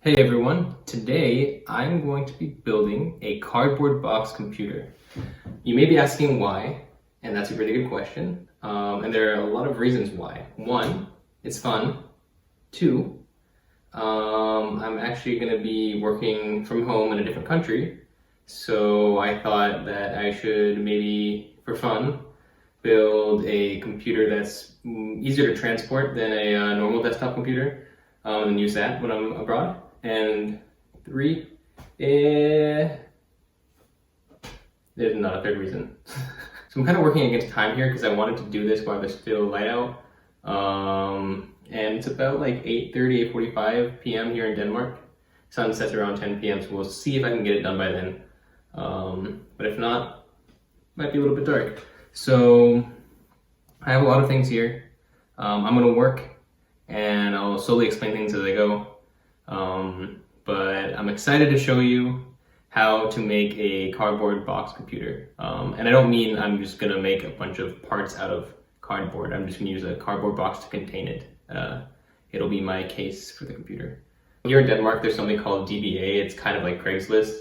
Hey everyone, today I'm going to be building a cardboard box computer. You may be asking why, and that's a really good question. And there are a lot of reasons why. One, it's fun. Two, I'm actually going to be working from home in a different country, so I thought that I should maybe, for fun, build a computer that's easier to transport than a normal desktop computer, and use that when I'm abroad. And three, there's not a third reason. So I'm kind of working against time here because I wanted to do this while there's still light out. And it's about like 8:30, 8:45 p.m. here in Denmark. Sun sets around 10 p.m. so we'll see if I can get it done by then. But if not, it might be a little bit dark. So I have a lot of things here. I'm gonna work and I'll slowly explain things as I go. But I'm excited to show you how to make a cardboard box computer. And I don't mean I'm just gonna make a bunch of parts out of cardboard. I'm just gonna use a cardboard box to contain it. It'll be my case for the computer. Here in Denmark, there's something called DBA. It's kind of like Craigslist.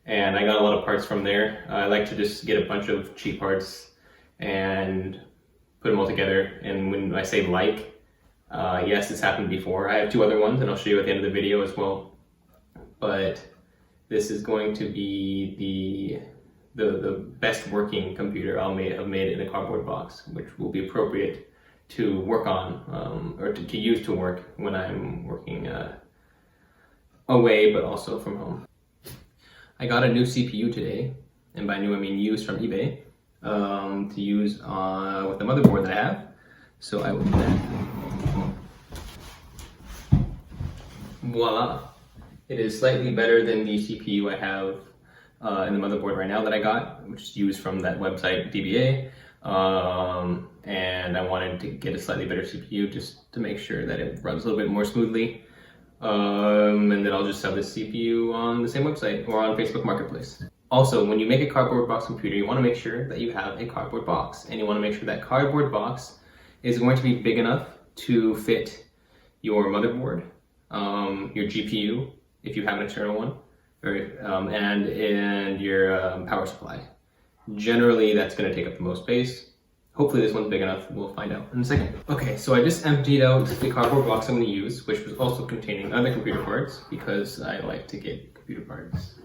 And I got a lot of parts from there. I like to just get a bunch of cheap parts and put them all together. And when I say yes, it's happened before. I have two other ones and I'll show you at the end of the video as well. But this is going to be the best working computer I'll have made in a cardboard box, which will be appropriate to work on, or to use to work when I'm working away, but also from home. I got a new CPU today, and by new I mean used from eBay, to use with the motherboard that I have. So I will do that. Voila! It is slightly better than the CPU I have in the motherboard right now that I got, which is used from that website DBA. And I wanted to get a slightly better CPU just to make sure that it runs a little bit more smoothly. And then I'll just sell this CPU on the same website or on Facebook Marketplace. Also, when you make a cardboard box computer, you want to make sure that you have a cardboard box, and you want to make sure that cardboard box is going to be big enough to fit your motherboard, your GPU, if you have an external one, and your power supply. Generally, that's going to take up the most space. Hopefully this one's big enough. We'll find out in a second. Okay, so I just emptied out the cardboard box I'm going to use, which was also containing other computer parts, because I like to get computer parts.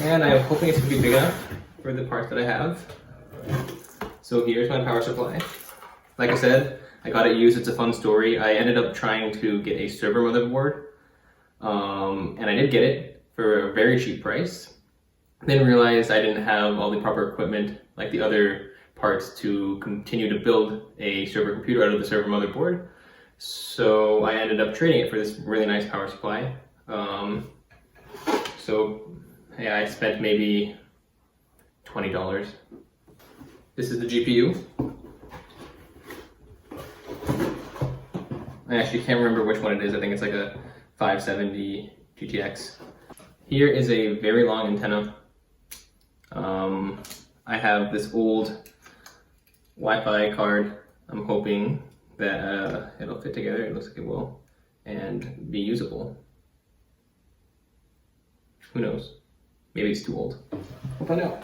And I'm hoping it's going to be big enough for the parts that I have. So here's my power supply. Like I said, I got it used. It's a fun story. I ended up trying to get a server motherboard, and I did get it for a very cheap price. Then realized I didn't have all the proper equipment, like the other parts, to continue to build a server computer out of the server motherboard. So I ended up trading it for this really nice power supply. So yeah, I spent maybe $20. This is the GPU. I actually can't remember which one it is. I think it's like a 570 GTX. Here is a very long antenna. I have this old Wi-Fi card. I'm hoping that it'll fit together. It looks like it will, and be usable. Who knows? Maybe it's too old. We'll find out.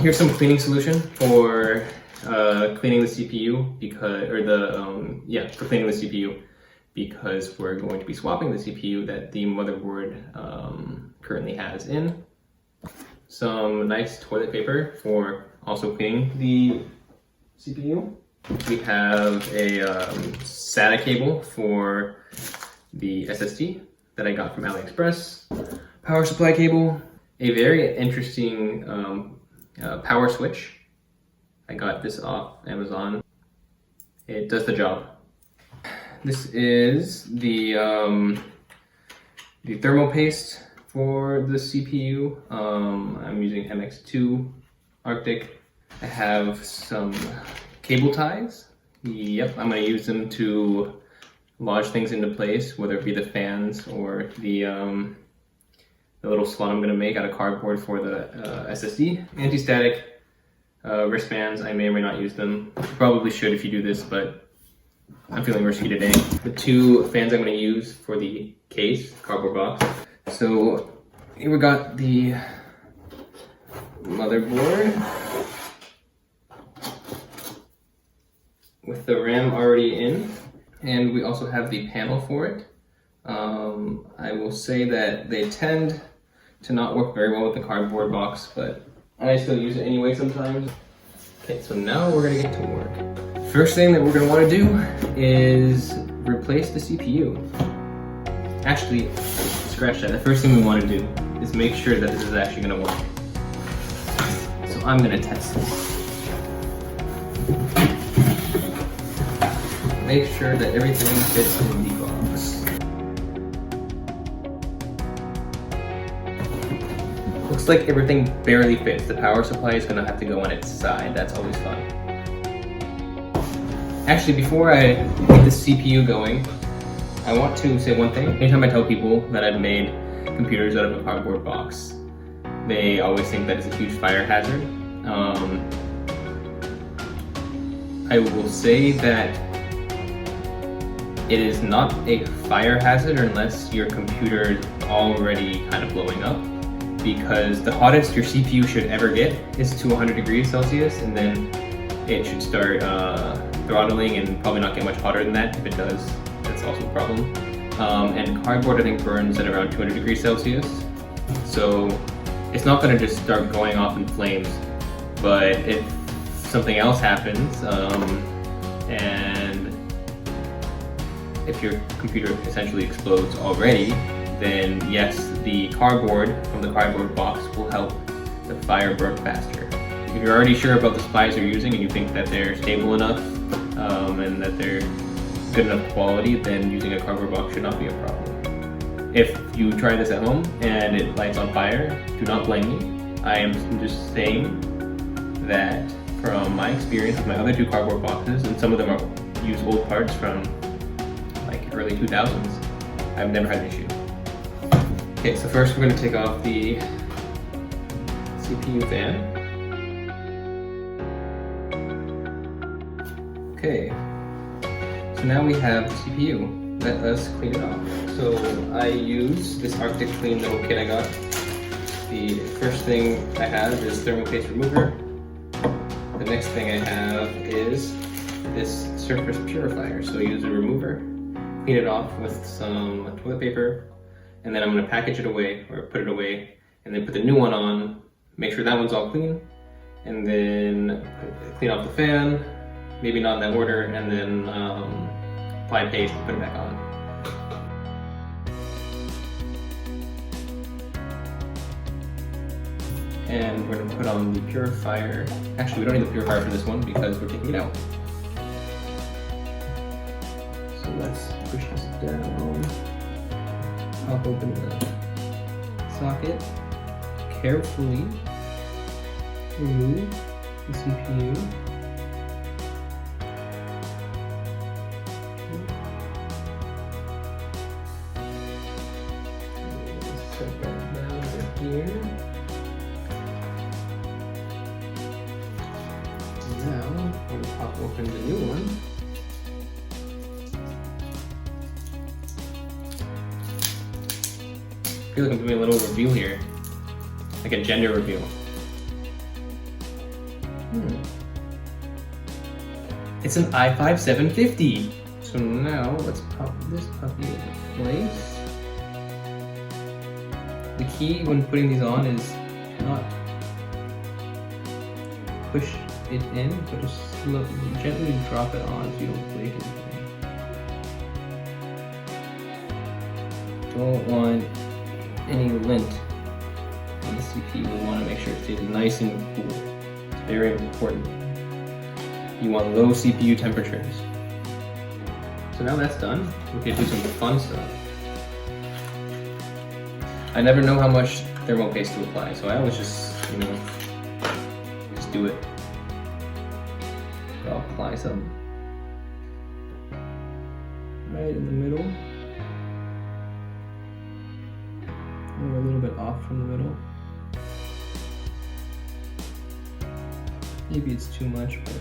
Here's some cleaning solution for cleaning the CPU, for cleaning the CPU, because we're going to be swapping the CPU that the motherboard currently has in. Some nice toilet paper for also cleaning the CPU. We have a SATA cable for the SSD that I got from AliExpress. Power supply cable. A very interesting power switch. I got this off Amazon. It does the job. This is the thermal paste for the CPU. I'm using MX2 Arctic. I have some cable ties. Yep, I'm going to use them to lodge things into place, whether it be the fans or the little slot I'm going to make out of cardboard for the SSD. Anti-static wristbands. I may or may not use them. You probably should if you do this, but I'm feeling risky today. The two fans I'm going to use for the case, cardboard box. So here we got the motherboard with the RAM already in, and we also have the panel for it. I will say that they tend to not work very well with the cardboard box, but I still use it anyway sometimes. Okay, so now we're gonna get to work. First thing that we're gonna want to do is replace the CPU. Actually, scratch that. The first thing we want to do is make sure that this is actually gonna work. So I'm gonna test this. Make sure that everything fits in the box. Looks like everything barely fits. The power supply is gonna have to go on its side. That's always fun. Actually, before I get the CPU going, I want to say one thing. Anytime I tell people that I've made computers out of a cardboard box, they always think that it's a huge fire hazard. I will say that it is not a fire hazard unless your computer is already kind of blowing up, because the hottest your CPU should ever get is to 100 degrees Celsius, and then it should start throttling and probably not get much hotter than that. If it does, that's also a problem. And cardboard, I think, burns at around 200 degrees Celsius. So it's not gonna just start going off in flames, but if something else happens, and if your computer essentially explodes already, then yes, the cardboard from the cardboard box will help the fire burn faster. If you're already sure about the supplies you're using and you think that they're stable enough and that they're good enough quality, then using a cardboard box should not be a problem. If you try this at home and it lights on fire, do not blame me. I am just saying that from my experience with my other two cardboard boxes, and some of them are use old parts from like early 2000s, I've never had an issue. Okay, so first we're going to take off the CPU fan. Okay, so now we have the CPU. Let us clean it off. So I use this Arctic Clean little kit I got. The first thing I have is thermal paste remover. The next thing I have is this surface purifier. So I use a remover, clean it off with some toilet paper, and then I'm going to package it away, or put it away, and then put the new one on, make sure that one's all clean, and then clean off the fan, maybe not in that order, and then apply paste and put it back on. And we're going to put on the purifier. Actually, we don't need the purifier for this one because we're taking it out. So let's push this down. Pop open the socket. Carefully remove the CPU. Set that down over here. Now, I'm going to pop open the new one. I feel like I'm doing a little reveal here, like a gender reveal. It's an i5 750. So now let's pop this puppy into place. The key when putting these on is not push it in, but just gently drop it on so you don't break anything. Don't want any lint on the CPU. We want to make sure it stays nice and cool. It's very important. You want low CPU temperatures. So now that's done, we can do some fun stuff. I never know how much thermal paste to apply, so I always just, just do it. So I'll apply some right in the middle. Or a little bit off from the middle. Maybe it's too much, but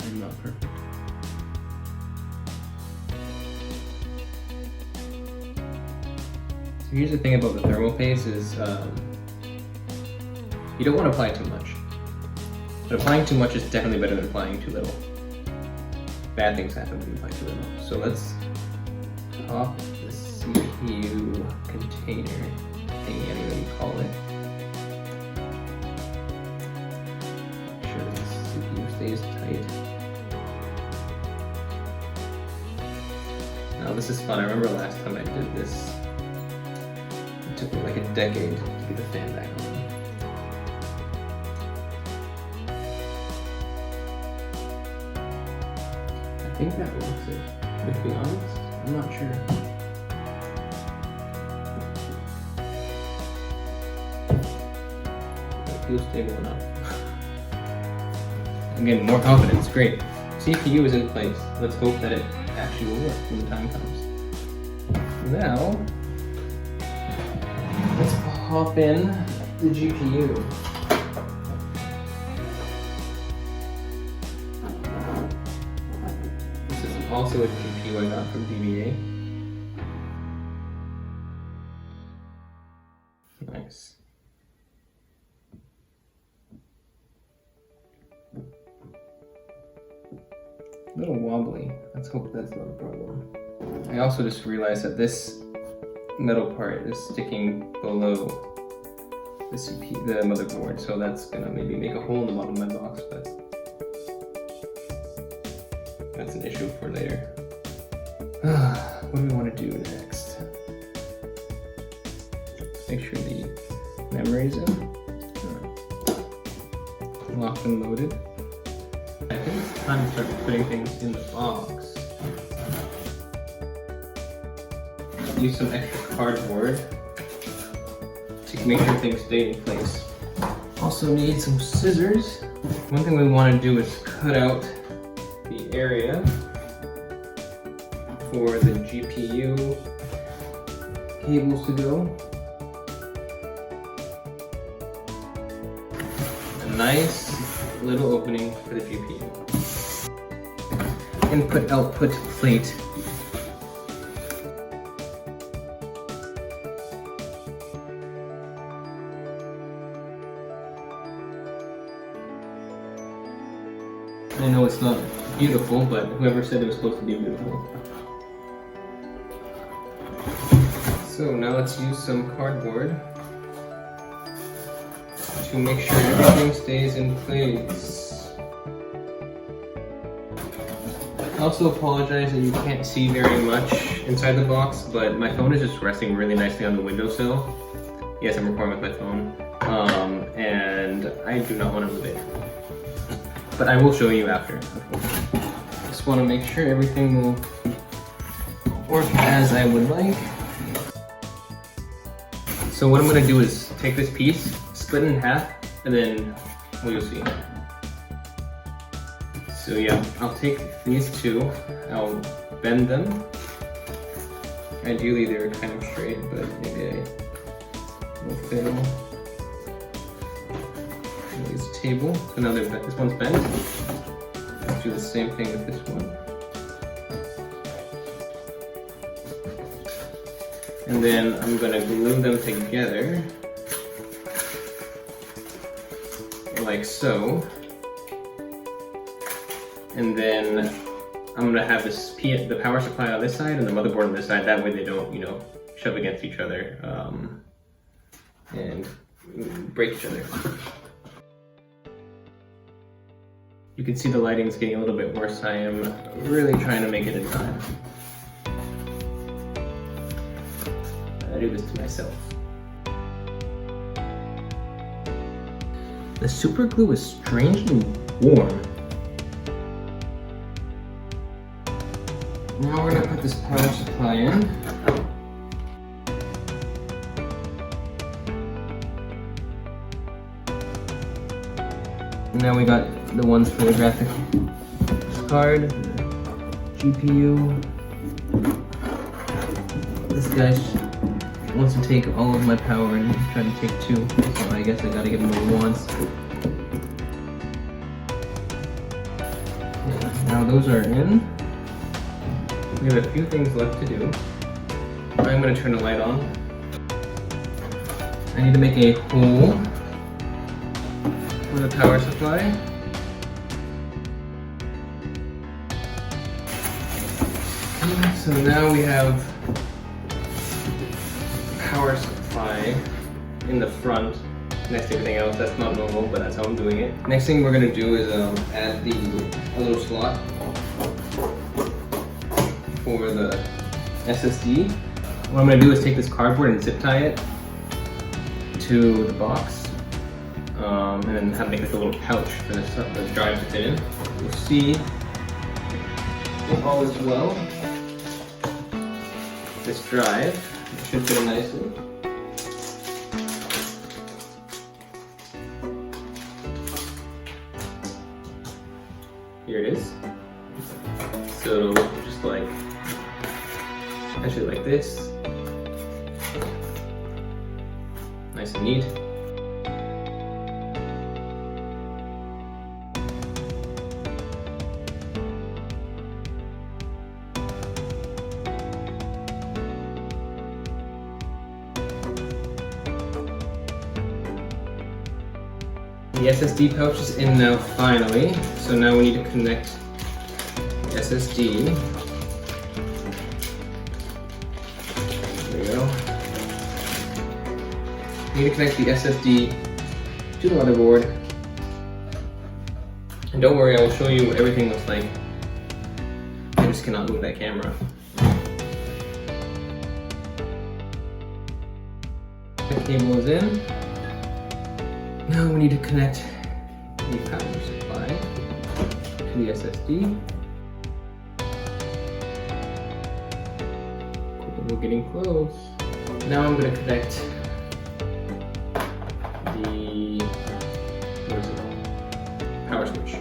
I'm not perfect. So here's the thing about the thermal paste is you don't want to apply too much. But applying too much is definitely better than applying too little. Bad things happen when you apply too little. So let's pop the CPU container thing, whatever you call it. Make sure the CPU stays tight. Now this is fun. I remember last time I did this, it took me like a decade to get the fan back on. I think that works it. But to be honest, I'm not sure. It feels stable enough. Again, more confidence, great. CPU is in place. Let's hope that it actually will work when the time comes. Now, let's pop in the GPU. This is also a GPU I got from DBA. Nice. A little wobbly. Let's hope that's not a problem. I also just realized that this metal part is sticking below the the motherboard, so that's gonna maybe make a hole in the bottom of my box, but that's an issue for later. What do we want to do next? Make sure the memory is in. Locked and loaded. I think it's time to start putting things in the box. Use some extra cardboard to make sure things stay in place. Also need some scissors. One thing we want to do is cut out the area for the GPU cables to go. A nice little opening for the GPU. Input-output plate. I know it's not beautiful, but whoever said it was supposed to be beautiful. So now let's use some cardboard to make sure everything stays in place. I also apologize that you can't see very much inside the box, but my phone is just resting really nicely on the windowsill. Yes, I'm recording with my phone, and I do not want to move it. But I will show you after. Just want to make sure everything will work as I would like. So what I'm going to do is take this piece, split it in half, and then we'll see. So yeah, I'll take these two, I'll bend them. Ideally they're kind of straight, but maybe I will fail. Use a table, so now this one's bent. Let's do the same thing with this one. And then I'm gonna glue them together, like so. And then I'm gonna have the power supply on this side and the motherboard on this side. That way they don't, shove against each other and break each other. You can see the lighting's getting a little bit worse. I am really trying to make it in time. I do this to myself. The super glue is strangely warm. Now we're gonna put this power supply in. And now we got the ones for the graphic card, GPU. This guy wants to take all of my power and he's trying to take two, so I guess I gotta give him a once. Now those are in. We have a few things left to do. I'm gonna turn the light on. I need to make a hole for the power supply. So now we have power supply in the front next to everything else. That's not normal, but that's how I'm doing it. Next thing we're gonna do is add a little slot for the SSD. What I'm gonna do is take this cardboard and zip tie it to the box, and then have make like a little pouch for the drive to fit in. We'll see if all is well. This drive should fit in nicely. Here it is. So it'll look just like, actually like this. Nice and neat. The SSD pouch is in now finally, so now we need to connect the SSD. There we go. We need to connect the SSD to the motherboard. And don't worry, I will show you what everything looks like. I just cannot move that camera. The cable is in. Now we need to connect the power supply to the SSD. We're getting close. Now I'm going to connect the power switch.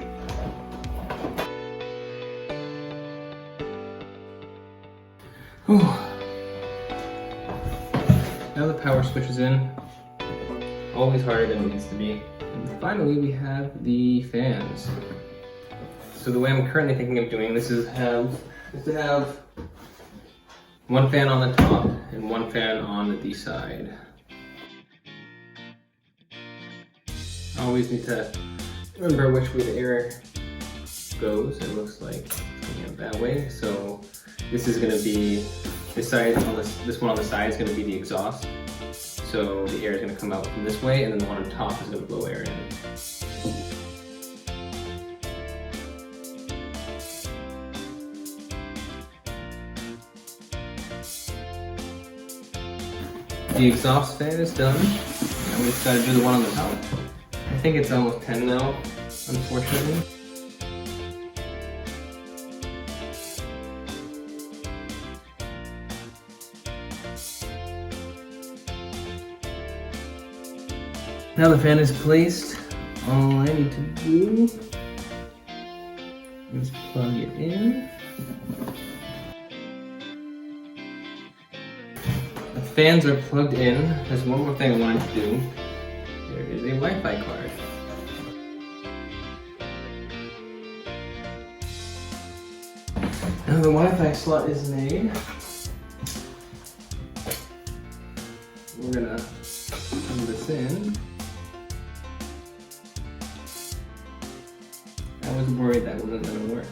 Whew. Now the power switch is in. Always harder than it needs to be. And finally, we have the fans. So the way I'm currently thinking of doing this is to have one fan on the top and one fan on the side. I always need to remember which way the air goes. It looks like it's going out that way. So this is going to be this side on this one on the side is going to be the exhaust. So the air is going to come out from this way, and then the one on top is going to blow air in. The exhaust fan is done. Now we just got to do the one on the top. I think it's almost 10 now, unfortunately. Now the fan is placed, all I need to do is plug it in. The fans are plugged in. There's one more thing I wanted to do. There is a Wi-Fi card. Now the Wi-Fi slot is made. We're gonna plug this in. I was worried that wasn't going to work.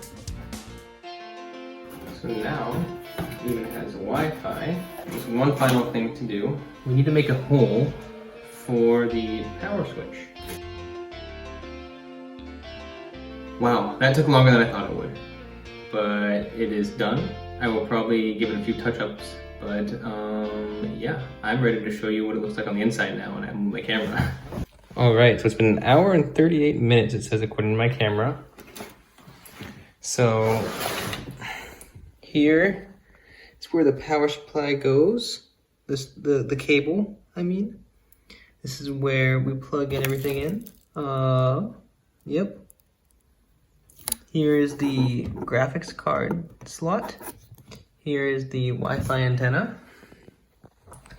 So now, even it has Wi-Fi, there's one final thing to do. We need to make a hole for the power switch. Wow, that took longer than I thought it would. But it is done. I will probably give it a few touch-ups, but yeah, I'm ready to show you what it looks like on the inside now when I move my camera. Alright, so it's been an hour and 38 minutes, it says, according to my camera. So here is where the power supply goes. The cable, I mean. This is where we plug in everything in. Yep. Here is the graphics card slot. Here is the Wi-Fi antenna.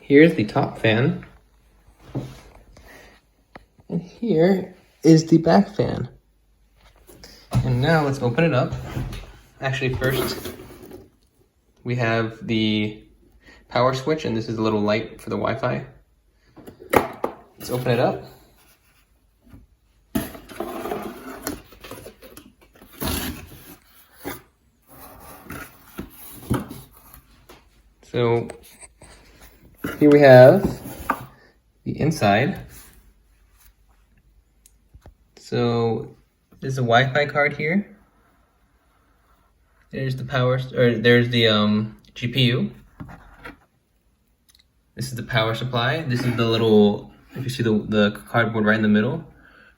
Here's the top fan. And here is the back fan. And now let's open it up. Actually, first we have the power switch, and this is a little light for the Wi-Fi. Let's open it up. So here we have the inside. So there's a Wi-Fi card here. There's the power, or there's the GPU. This is the power supply. This is the little, if you see the cardboard right in the middle,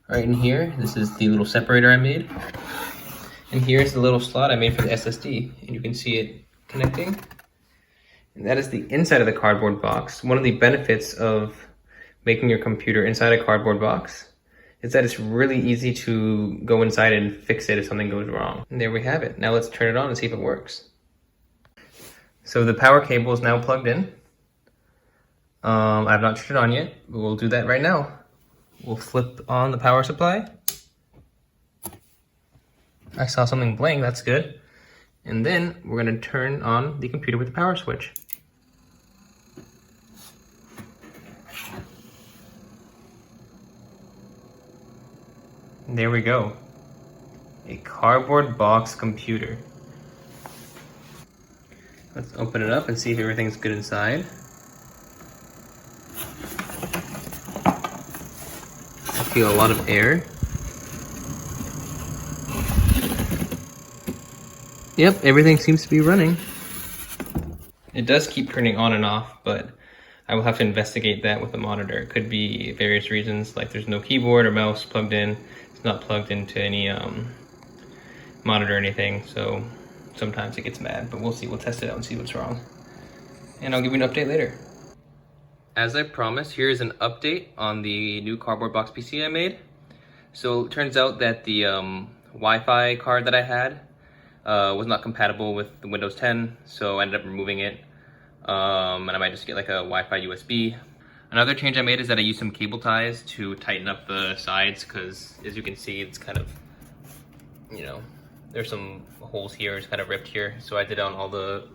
right in here. This is the little separator I made. And here's the little slot I made for the SSD. And you can see it connecting. And that is the inside of the cardboard box. One of the benefits of making your computer inside a cardboard box is that it's really easy to go inside and fix it if something goes wrong. And there we have it. Now let's turn it on and see if it works. So the power cable is now plugged in. I've not turned it on yet, but we'll do that right now. We'll flip on the power supply. I saw something bling, that's good. And then we're gonna turn on the computer with the power switch. And there we go. A cardboard box computer. Let's open it up and see if everything's good inside. I feel a lot of air. Yep, everything seems to be running. It does keep turning on and off, but I will have to investigate that with the monitor. It could be various reasons, like there's no keyboard or mouse plugged in. It's not plugged into any monitor or anything, so sometimes it gets mad, but we'll see. We'll test it out and see what's wrong. And I'll give you an update later. As I promised, here's an update on the new cardboard box PC I made. So it turns out that the Wi-Fi card that I had was not compatible with the Windows 10, so I ended up removing it. And I might just get like a Wi-Fi USB. Another change I made is that I used some cable ties to tighten up the sides, because as you can see, it's kind of, you know, there's some holes here, it's kind of ripped here. So I did on all the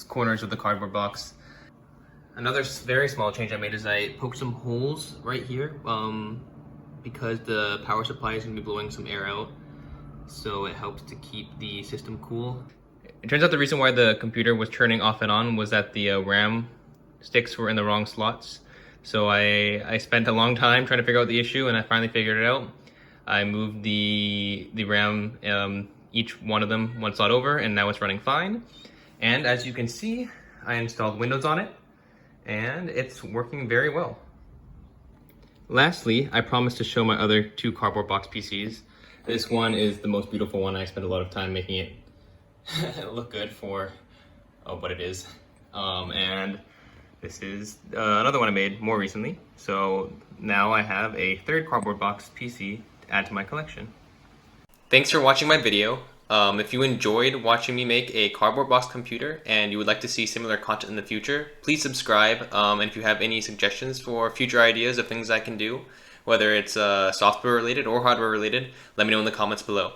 corners of the cardboard box. Another very small change I made is I poked some holes right here because the power supply is going to be blowing some air out. So it helps to keep the system cool. It turns out the reason why the computer was turning off and on was that the RAM sticks were in the wrong slots. So I spent a long time trying to figure out the issue, and I finally figured it out. I moved the RAM, each one of them one slot over, and now it's running fine. And as you can see, I installed Windows on it, and it's working very well. Lastly, I promised to show my other two cardboard box PCs. This one is the most beautiful one. I spent a lot of time making it look good for what it is. And this is another one I made more recently. So now I have a third cardboard box PC to add to my collection. Thanks for watching my video. If you enjoyed watching me make a cardboard box computer and you would like to see similar content in the future, please subscribe. And if you have any suggestions for future ideas of things I can do, whether it's software related or hardware related, let me know in the comments below.